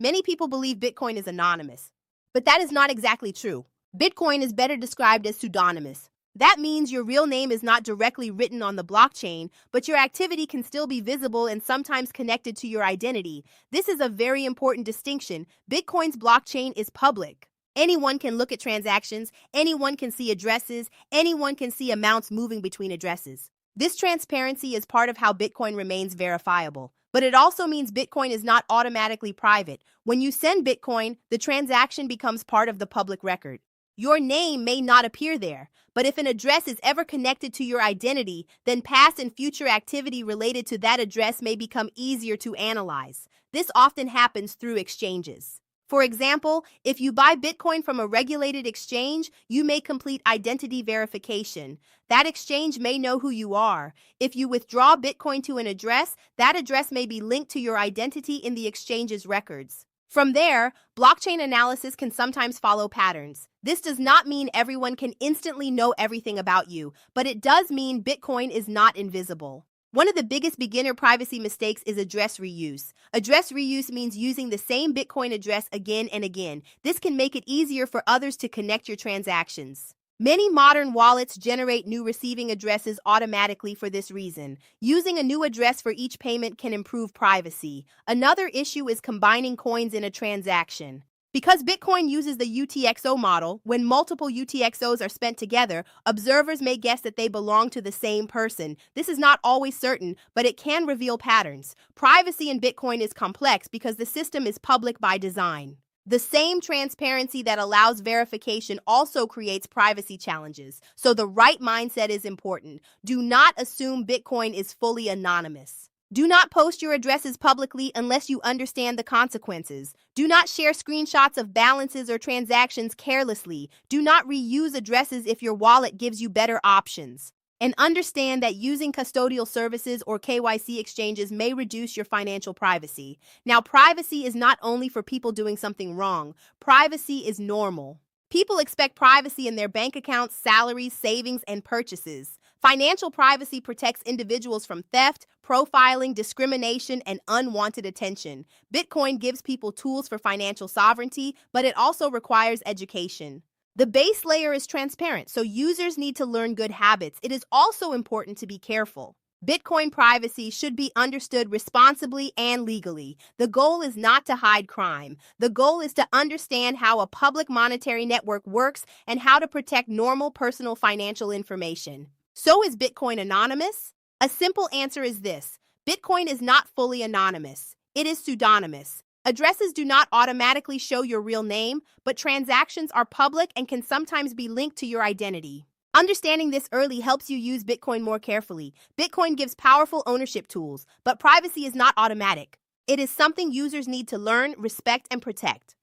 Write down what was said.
Many people believe Bitcoin is anonymous, but that is not exactly true. Bitcoin is better described as pseudonymous. That means your real name is not directly written on the blockchain, but your activity can still be visible and sometimes connected to your identity. This is a very important distinction. Bitcoin's blockchain is public. Anyone can look at transactions, anyone can see addresses, anyone can see amounts moving between addresses. This transparency is part of how Bitcoin remains verifiable. But it also means Bitcoin is not automatically private. When you send Bitcoin, the transaction becomes part of the public record. Your name may not appear there, but if an address is ever connected to your identity, then past and future activity related to that address may become easier to analyze. This often happens through exchanges. For example, if you buy Bitcoin from a regulated exchange, you may complete identity verification. That exchange may know who you are. If you withdraw Bitcoin to an address, that address may be linked to your identity in the exchange's records. From there, blockchain analysis can sometimes follow patterns. This does not mean everyone can instantly know everything about you, but it does mean Bitcoin is not invisible. One of the biggest beginner privacy mistakes is address reuse. Address reuse means using the same Bitcoin address again and again. This can make it easier for others to connect your transactions. Many modern wallets generate new receiving addresses automatically for this reason. Using a new address for each payment can improve privacy. Another issue is combining coins in a transaction. Because Bitcoin uses the UTXO model, when multiple UTXOs are spent together, observers may guess that they belong to the same person. This is not always certain, but it can reveal patterns. Privacy in Bitcoin is complex because the system is public by design. The same transparency that allows verification also creates privacy challenges, so the right mindset is important. Do not assume Bitcoin is fully anonymous. Do not post your addresses publicly unless you understand the consequences. Do not share screenshots of balances or transactions carelessly. Do not reuse addresses if your wallet gives you better options. And understand that using custodial services or KYC exchanges may reduce your financial privacy. Now, privacy is not only for people doing something wrong. Privacy is normal. People expect privacy in their bank accounts, salaries, savings, and purchases. Financial privacy protects individuals from theft, profiling, discrimination, and unwanted attention. Bitcoin gives people tools for financial sovereignty, but it also requires education. The base layer is transparent, so users need to learn good habits. It is also important to be careful. Bitcoin privacy should be understood responsibly and legally. The goal is not to hide crime. The goal is to understand how a public monetary network works and how to protect normal personal financial information. So is Bitcoin anonymous? A simple answer is this. Bitcoin is not fully anonymous. It is pseudonymous. Addresses do not automatically show your real name, but transactions are public and can sometimes be linked to your identity. Understanding this early helps you use Bitcoin more carefully. Bitcoin gives powerful ownership tools, but privacy is not automatic. It is something users need to learn, respect, and protect.